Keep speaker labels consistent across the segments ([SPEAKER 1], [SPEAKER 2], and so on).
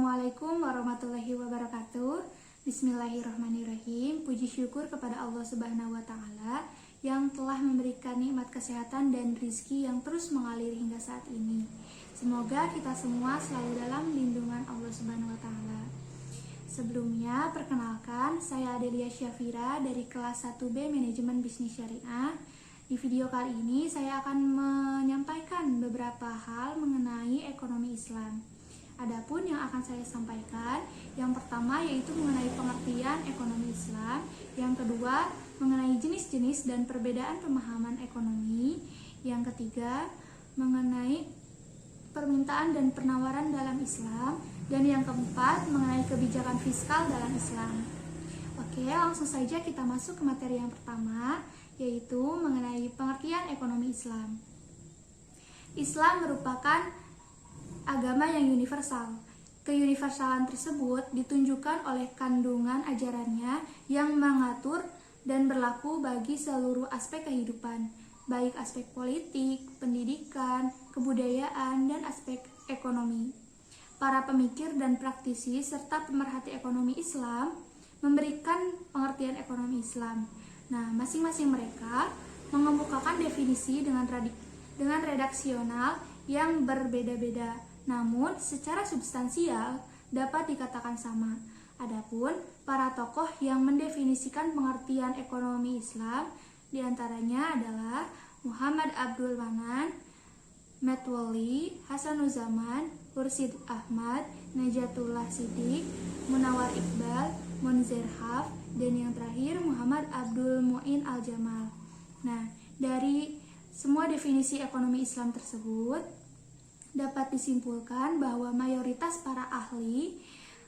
[SPEAKER 1] Assalamualaikum warahmatullahi wabarakatuh. Bismillahirrahmanirrahim. Puji syukur kepada Allah Subhanahu wa Ta'ala yang telah memberikan nikmat kesehatan dan rizki yang terus mengalir hingga saat ini. Semoga kita semua selalu dalam lindungan Allah Subhanahu wa Ta'ala. Sebelumnya, perkenalkan, saya Adelia Syafira dari kelas 1B Manajemen Bisnis Syariah. Di video kali ini saya akan menyampaikan beberapa hal mengenai ekonomi Islam. Adapun yang akan saya sampaikan, yang pertama yaitu mengenai pengertian ekonomi Islam, yang kedua mengenai jenis-jenis dan perbedaan pemahaman ekonomi, yang ketiga mengenai permintaan dan penawaran dalam Islam, dan yang keempat mengenai kebijakan fiskal dalam Islam. Oke, langsung saja kita masuk ke materi yang pertama, yaitu mengenai pengertian ekonomi Islam. Islam merupakan agama yang universal. Keuniversalan tersebut ditunjukkan oleh kandungan ajarannya yang mengatur dan berlaku bagi seluruh aspek kehidupan, baik aspek politik, pendidikan, kebudayaan, dan aspek ekonomi. Para pemikir dan praktisi serta pemerhati ekonomi Islam memberikan pengertian ekonomi Islam. Nah, masing-masing mereka mengemukakan definisi dengan redaksional yang berbeda-beda. Namun, secara substansial dapat dikatakan sama. Adapun para tokoh yang mendefinisikan pengertian ekonomi Islam diantaranya adalah Muhammad Abdul Manan, Metwali, Hasanuzzaman, Khursid Ahmad, Najatullah Siddiq, Munawar Iqbal, Munzir Haf, dan yang terakhir Muhammad Abdul Mu'in Al-Jamal. Nah, dari semua definisi ekonomi Islam tersebut dapat disimpulkan bahwa mayoritas para ahli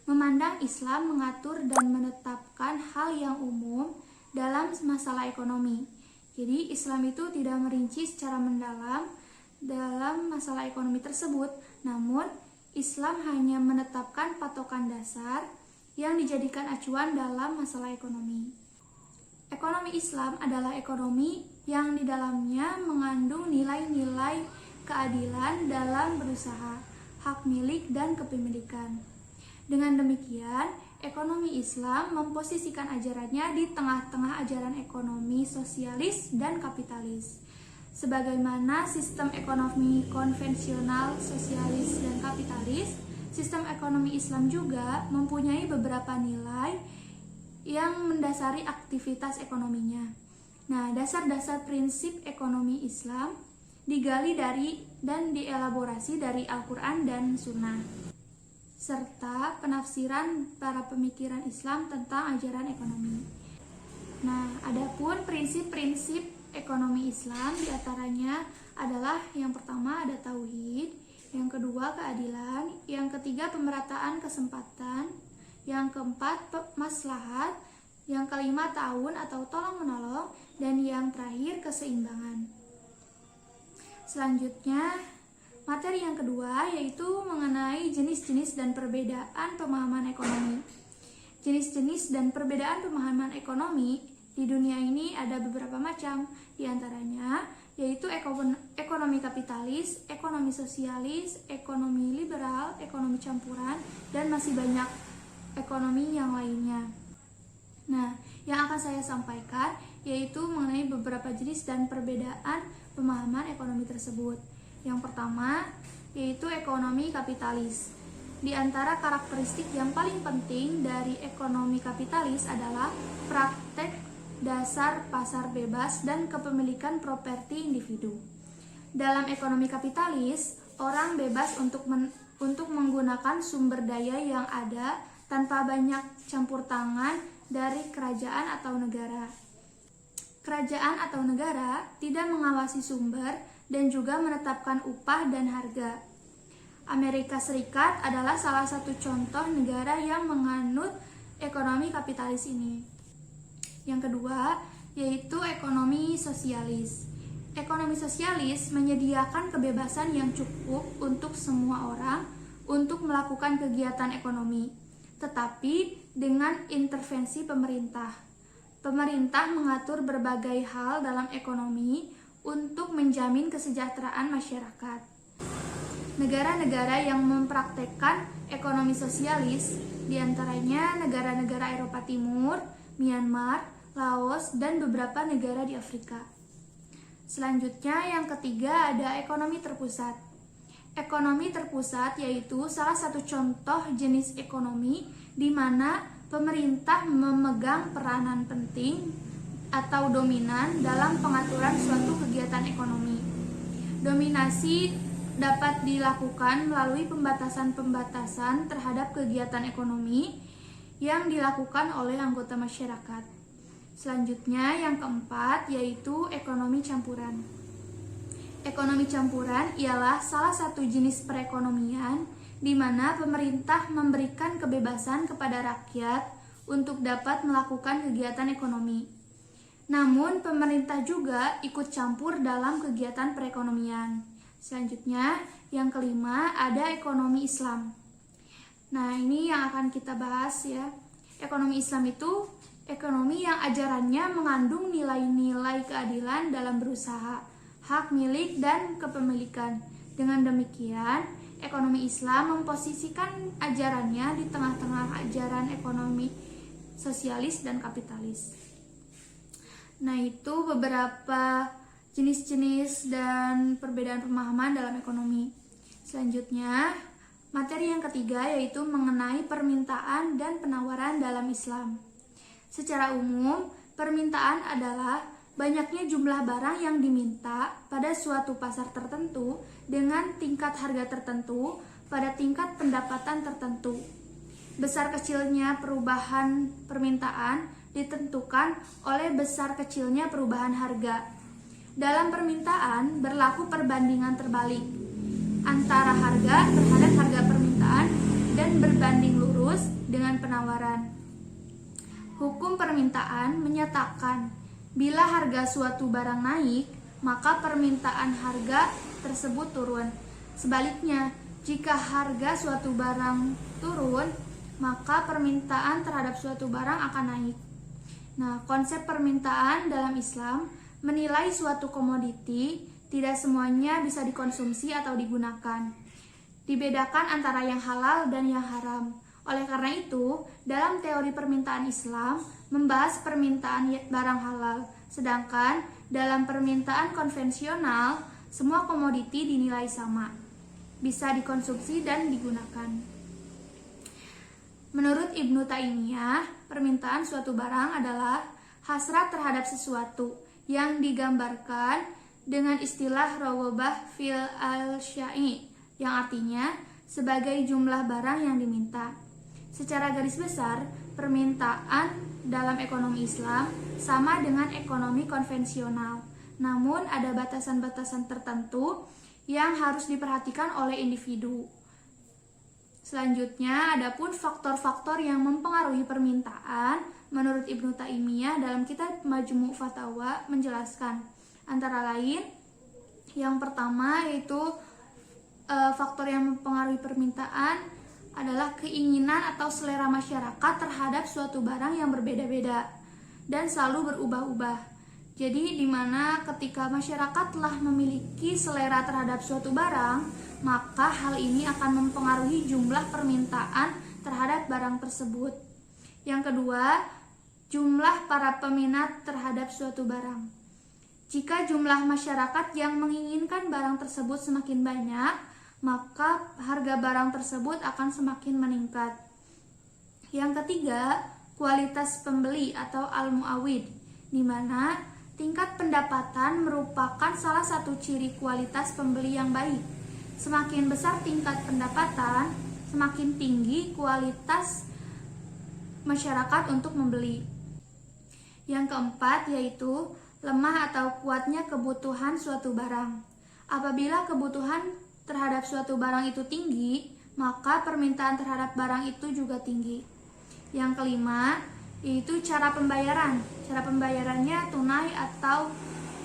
[SPEAKER 1] memandang Islam mengatur dan menetapkan hal yang umum dalam masalah ekonomi. Jadi Islam itu tidak merinci secara mendalam dalam masalah ekonomi tersebut, namun Islam hanya menetapkan patokan dasar yang dijadikan acuan dalam masalah ekonomi. Ekonomi Islam adalah ekonomi yang di dalamnya mengandung nilai-nilai keadilan dalam berusaha, hak milik dan kepemilikan. Dengan demikian, ekonomi Islam memposisikan ajarannya di tengah-tengah ajaran ekonomi sosialis dan kapitalis. Sebagaimana sistem ekonomi konvensional sosialis dan kapitalis, sistem ekonomi Islam juga mempunyai beberapa nilai yang mendasari aktivitas ekonominya. Nah, dasar-dasar prinsip ekonomi Islam digali dari dan dielaborasi dari Al-Quran dan Sunnah, serta penafsiran para pemikiran Islam tentang ajaran ekonomi. Nah, adapun prinsip-prinsip ekonomi Islam diantaranya adalah yang pertama ada tauhid, yang kedua keadilan, yang ketiga pemerataan kesempatan, yang keempat maslahat, yang kelima ta'awun atau tolong-menolong, dan yang terakhir keseimbangan. Selanjutnya, materi yang kedua yaitu mengenai jenis-jenis dan perbedaan pemahaman ekonomi. Jenis-jenis dan perbedaan pemahaman ekonomi di dunia ini ada beberapa macam, diantaranya yaitu ekonomi kapitalis, ekonomi sosialis, ekonomi liberal, ekonomi campuran, dan masih banyak ekonomi yang lainnya. Nah, yang akan saya sampaikan yaitu mengenai beberapa jenis dan perbedaan pemahaman ekonomi tersebut. Yang pertama yaitu ekonomi kapitalis. Di antara karakteristik yang paling penting dari ekonomi kapitalis adalah praktek dasar pasar bebas dan kepemilikan properti individu. Dalam ekonomi kapitalis, orang bebas untuk menggunakan sumber daya yang ada tanpa banyak campur tangan dari kerajaan atau negara. Kerajaan atau negara tidak mengawasi sumber dan juga menetapkan upah dan harga. Amerika Serikat adalah salah satu contoh negara yang menganut ekonomi kapitalis ini. Yang kedua, yaitu ekonomi sosialis. Ekonomi sosialis menyediakan kebebasan yang cukup untuk semua orang untuk melakukan kegiatan ekonomi, tetapi dengan intervensi pemerintah. Pemerintah mengatur berbagai hal dalam ekonomi untuk menjamin kesejahteraan masyarakat. Negara-negara yang mempraktekkan ekonomi sosialis, diantaranya negara-negara Eropa Timur, Myanmar, Laos, dan beberapa negara di Afrika. Selanjutnya yang ketiga ada ekonomi terpusat. Ekonomi terpusat yaitu salah satu contoh jenis ekonomi di mana pemerintah memegang peranan penting atau dominan dalam pengaturan suatu kegiatan ekonomi. Dominasi dapat dilakukan melalui pembatasan-pembatasan terhadap kegiatan ekonomi yang dilakukan oleh anggota masyarakat. Selanjutnya yang keempat yaitu ekonomi campuran. Ekonomi campuran ialah salah satu jenis perekonomian di mana pemerintah memberikan kebebasan kepada rakyat untuk dapat melakukan kegiatan ekonomi. Namun pemerintah juga ikut campur dalam kegiatan perekonomian. Selanjutnya, yang kelima ada ekonomi Islam. Nah, ini yang akan kita bahas ya. Ekonomi Islam itu ekonomi yang ajarannya mengandung nilai-nilai keadilan dalam berusaha, hak milik dan kepemilikan. Dengan demikian, ekonomi Islam memposisikan ajarannya di tengah-tengah ajaran ekonomi sosialis dan kapitalis. Nah, itu beberapa jenis-jenis dan perbedaan pemahaman dalam ekonomi. Selanjutnya, materi yang ketiga yaitu mengenai permintaan dan penawaran dalam Islam. Secara umum, permintaan adalah banyaknya jumlah barang yang diminta pada suatu pasar tertentu dengan tingkat harga tertentu pada tingkat pendapatan tertentu. Besar kecilnya perubahan permintaan ditentukan oleh besar kecilnya perubahan harga. Dalam permintaan berlaku perbandingan terbalik antara harga terhadap harga permintaan dan berbanding lurus dengan penawaran. Hukum permintaan menyatakan bila harga suatu barang naik, maka permintaan harga tersebut turun. Sebaliknya, jika harga suatu barang turun, maka permintaan terhadap suatu barang akan naik. Nah, konsep permintaan dalam Islam menilai suatu komoditi tidak semuanya bisa dikonsumsi atau digunakan. Dibedakan antara yang halal dan yang haram. Oleh karena itu, dalam teori permintaan Islam membahas permintaan barang halal, sedangkan dalam permintaan konvensional semua komoditi dinilai sama, bisa dikonsumsi dan digunakan. Menurut Ibnu Taimiyah, permintaan suatu barang adalah hasrat terhadap sesuatu yang digambarkan dengan istilah rawabah fil al-syai, yang artinya sebagai jumlah barang yang diminta. Secara garis besar, permintaan dalam ekonomi Islam sama dengan ekonomi konvensional. Namun ada batasan-batasan tertentu yang harus diperhatikan oleh individu. Selanjutnya, adapun faktor-faktor yang mempengaruhi permintaan menurut Ibnu Taimiyah dalam kitab Majmu' Fatawa menjelaskan antara lain yang pertama yaitu faktor yang mempengaruhi permintaan adalah keinginan atau selera masyarakat terhadap suatu barang yang berbeda-beda dan selalu berubah-ubah. Jadi di mana ketika masyarakat telah memiliki selera terhadap suatu barang, maka hal ini akan mempengaruhi jumlah permintaan terhadap barang tersebut. Yang kedua, jumlah para peminat terhadap suatu barang. Jika jumlah masyarakat yang menginginkan barang tersebut semakin banyak, maka harga barang tersebut akan semakin meningkat. Yang ketiga, kualitas pembeli atau al-mu'awid, di mana tingkat pendapatan merupakan salah satu ciri kualitas pembeli yang baik. Semakin besar tingkat pendapatan, semakin tinggi kualitas masyarakat untuk membeli. Yang keempat yaitu lemah atau kuatnya kebutuhan suatu barang. Apabila kebutuhan terhadap suatu barang itu tinggi, maka permintaan terhadap barang itu juga tinggi. Yang kelima yaitu cara pembayaran. Cara pembayarannya tunai atau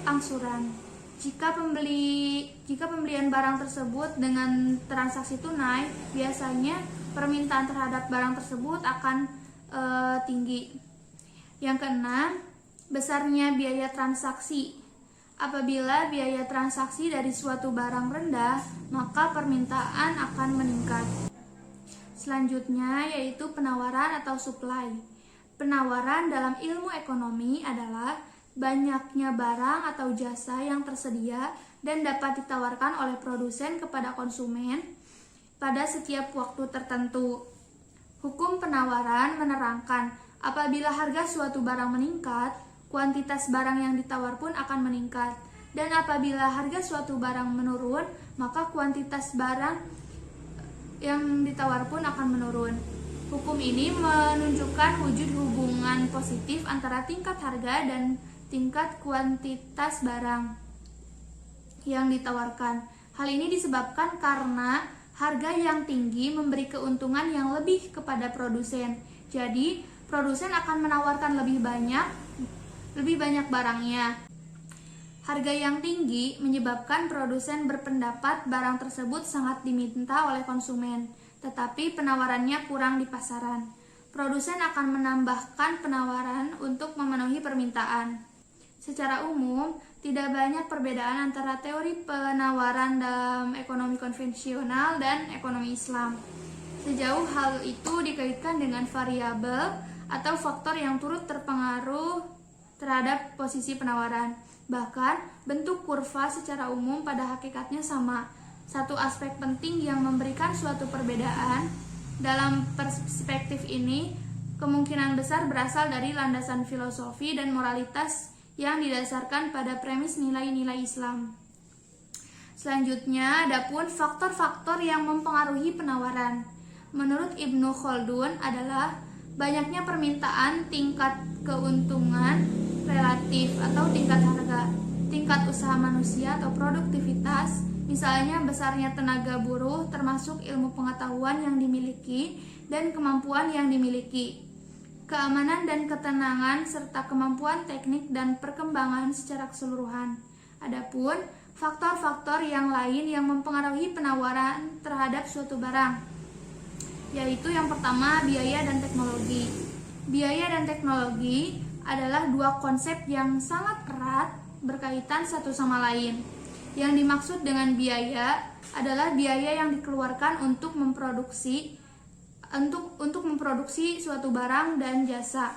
[SPEAKER 1] angsuran. Jika pembelian barang tersebut dengan transaksi tunai, biasanya permintaan terhadap barang tersebut akan tinggi. Yang keenam, besarnya biaya transaksi. Apabila biaya transaksi dari suatu barang rendah, maka permintaan akan meningkat. Selanjutnya yaitu penawaran atau supply. Penawaran dalam ilmu ekonomi adalah banyaknya barang atau jasa yang tersedia dan dapat ditawarkan oleh produsen kepada konsumen pada setiap waktu tertentu. Hukum penawaran menerangkan apabila harga suatu barang meningkat, kuantitas barang yang ditawar pun akan meningkat. Dan apabila harga suatu barang menurun, maka kuantitas barang yang ditawar pun akan menurun. Hukum ini menunjukkan wujud hubungan positif antara tingkat harga dan tingkat kuantitas barang yang ditawarkan. Hal ini disebabkan karena harga yang tinggi memberi keuntungan yang lebih kepada produsen. Jadi, produsen akan menawarkan lebih banyak barangnya. Harga yang tinggi menyebabkan produsen berpendapat barang tersebut sangat diminta oleh konsumen, tetapi penawarannya kurang di pasaran. Produsen akan menambahkan penawaran untuk memenuhi permintaan. Secara umum, tidak banyak perbedaan antara teori penawaran dalam ekonomi konvensional dan ekonomi Islam. Sejauh hal itu dikaitkan dengan variabel atau faktor yang turut terpengaruh terhadap posisi penawaran. Bahkan, bentuk kurva secara umum pada hakikatnya sama. Satu aspek penting yang memberikan suatu perbedaan dalam perspektif ini kemungkinan besar berasal dari landasan filosofi dan moralitas yang didasarkan pada premis nilai-nilai Islam. Selanjutnya, adapun faktor-faktor yang mempengaruhi penawaran. Menurut Ibnu Khaldun adalah banyaknya permintaan, tingkat keuntungan relatif atau tingkat harga, tingkat usaha manusia atau produktivitas, misalnya besarnya tenaga buruh termasuk ilmu pengetahuan yang dimiliki dan kemampuan yang dimiliki, keamanan dan ketenangan, serta kemampuan teknik dan perkembangan secara keseluruhan. Adapun faktor-faktor yang lain yang mempengaruhi penawaran terhadap suatu barang, yaitu yang pertama biaya dan teknologi. Biaya dan teknologi adalah dua konsep yang sangat erat berkaitan satu sama lain. Yang dimaksud dengan biaya adalah biaya yang dikeluarkan untuk memproduksi suatu barang dan jasa,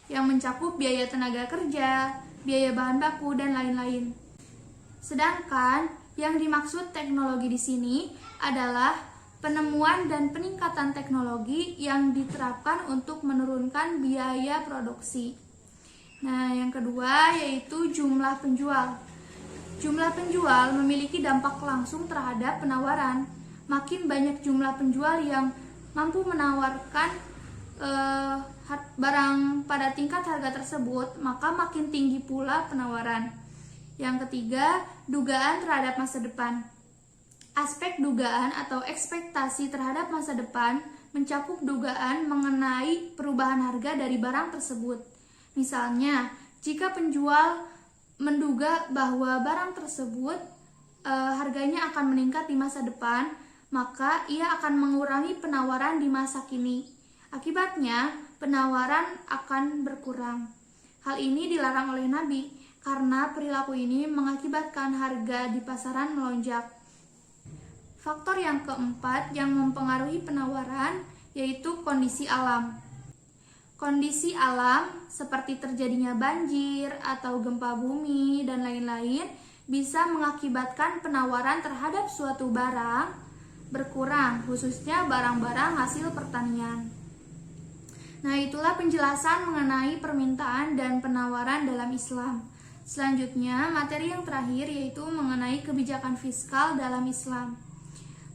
[SPEAKER 1] yang mencakup biaya tenaga kerja, biaya bahan baku, dan lain-lain. Sedangkan yang dimaksud teknologi di sini adalah penemuan dan peningkatan teknologi yang diterapkan untuk menurunkan biaya produksi. Nah, yang kedua yaitu jumlah penjual. Jumlah penjual memiliki dampak langsung terhadap penawaran. Makin banyak jumlah penjual yang mampu menawarkan barang pada tingkat harga tersebut, maka makin tinggi pula penawaran. Yang ketiga, dugaan terhadap masa depan. Aspek dugaan atau ekspektasi terhadap masa depan mencakup dugaan mengenai perubahan harga dari barang tersebut. Misalnya, jika penjual menduga bahwa barang tersebut harganya akan meningkat di masa depan, maka ia akan mengurangi penawaran di masa kini. Akibatnya, penawaran akan berkurang. Hal ini dilarang oleh Nabi karena perilaku ini mengakibatkan harga di pasaran melonjak. Faktor yang keempat yang mempengaruhi penawaran yaitu kondisi alam. Kondisi alam seperti terjadinya banjir atau gempa bumi dan lain-lain bisa mengakibatkan penawaran terhadap suatu barang berkurang, khususnya barang-barang hasil pertanian. Nah, itulah penjelasan mengenai permintaan dan penawaran dalam Islam. Selanjutnya, materi yang terakhir yaitu mengenai kebijakan fiskal dalam Islam.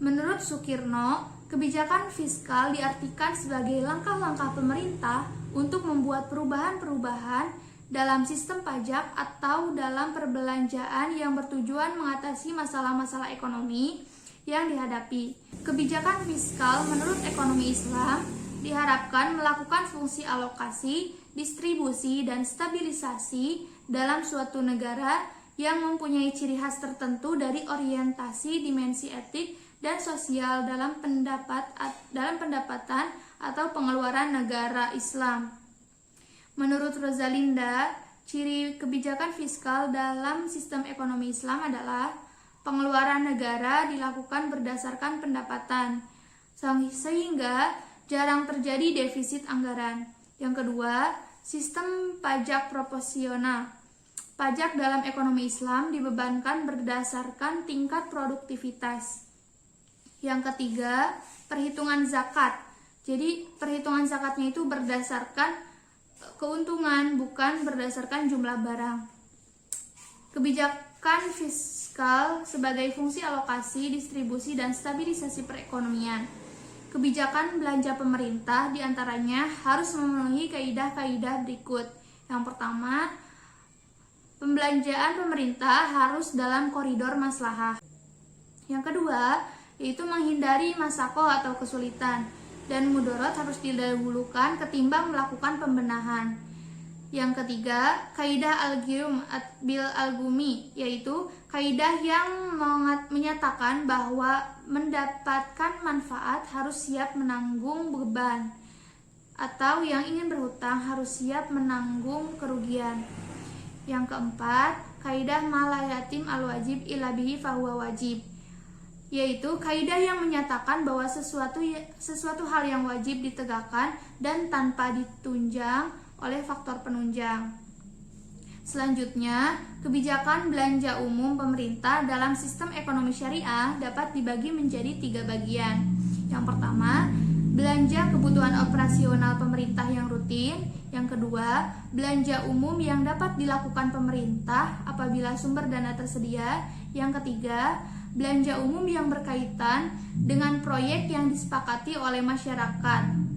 [SPEAKER 1] Menurut Sukirno, kebijakan fiskal diartikan sebagai langkah-langkah pemerintah untuk membuat perubahan-perubahan dalam sistem pajak atau dalam perbelanjaan yang bertujuan mengatasi masalah-masalah ekonomi yang dihadapi. Kebijakan fiskal menurut ekonomi Islam diharapkan melakukan fungsi alokasi, distribusi, dan stabilisasi dalam suatu negara yang mempunyai ciri khas tertentu dari orientasi dimensi etik dan sosial dalam pendapatan atau pengeluaran negara Islam. Menurut Rosalinda, Ciri kebijakan fiskal dalam sistem ekonomi Islam adalah pengeluaran negara dilakukan berdasarkan pendapatan, sehingga jarang terjadi defisit anggaran. Yang kedua, sistem pajak proporsional. Pajak dalam ekonomi Islam dibebankan berdasarkan tingkat produktivitas. Yang ketiga, perhitungan zakat. Jadi, perhitungan zakatnya itu berdasarkan keuntungan, bukan berdasarkan jumlah barang. Kebijakan fiskal sebagai fungsi alokasi, distribusi, dan stabilisasi perekonomian. Kebijakan belanja pemerintah diantaranya harus memenuhi kaidah-kaidah berikut. Yang pertama, pembelanjaan pemerintah harus dalam koridor maslahah. Yang kedua, yaitu menghindari masako atau kesulitan, dan mudorot harus didahulukan ketimbang melakukan pembenahan. Yang ketiga, kaidah al-ghiyum bil al-gumi, yaitu kaidah yang menyatakan bahwa mendapatkan manfaat harus siap menanggung beban, atau yang ingin berhutang harus siap menanggung kerugian. Yang keempat, kaidah malayatim al-wajib ila bihi fahuwa wajib, yaitu kaidah yang menyatakan bahwa sesuatu hal yang wajib ditegakkan dan tanpa ditunjang oleh faktor penunjang. Selanjutnya, kebijakan belanja umum pemerintah dalam sistem ekonomi syariah dapat dibagi menjadi 3 bagian. Yang pertama, belanja kebutuhan operasional pemerintah yang rutin. Yang kedua, belanja umum yang dapat dilakukan pemerintah apabila sumber dana tersedia. Yang ketiga, belanja umum yang berkaitan dengan proyek yang disepakati oleh masyarakat.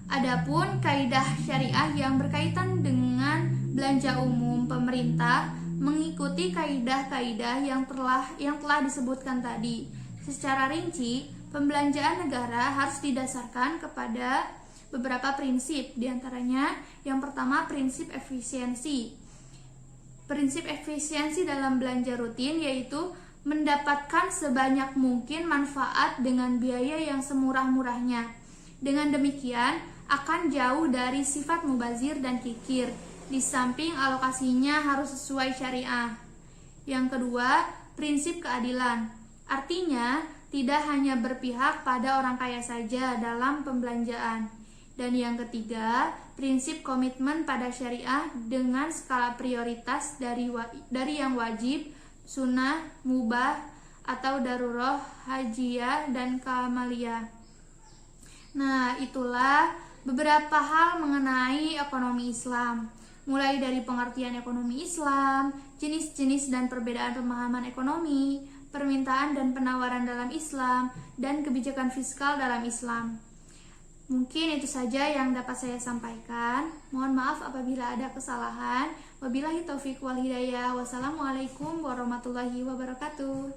[SPEAKER 1] Adapun kaidah syariah yang berkaitan dengan belanja umum pemerintah mengikuti kaidah-kaidah yang telah disebutkan tadi. Secara rinci, pembelanjaan negara harus didasarkan kepada beberapa prinsip, diantaranya yang pertama prinsip efisiensi. Prinsip efisiensi dalam belanja rutin yaitu mendapatkan sebanyak mungkin manfaat dengan biaya yang semurah-murahnya. Dengan demikian akan jauh dari sifat mubazir dan kikir, di samping alokasinya harus sesuai syariah. Yang kedua, prinsip keadilan. Artinya, tidak hanya berpihak pada orang kaya saja dalam pembelanjaan. Dan yang ketiga, prinsip komitmen pada syariah dengan skala prioritas dari yang wajib, sunnah, mubah, atau daruroh, hajiyah, dan kamaliyah. Nah, itulah beberapa hal mengenai ekonomi Islam. Mulai dari pengertian ekonomi Islam, jenis-jenis dan perbedaan pemahaman ekonomi, permintaan dan penawaran dalam Islam, dan kebijakan fiskal dalam Islam. Mungkin itu saja yang dapat saya sampaikan. Mohon maaf apabila ada kesalahan. Wabillahi taufiq wal hidayah. Wassalamualaikum warahmatullahi wabarakatuh.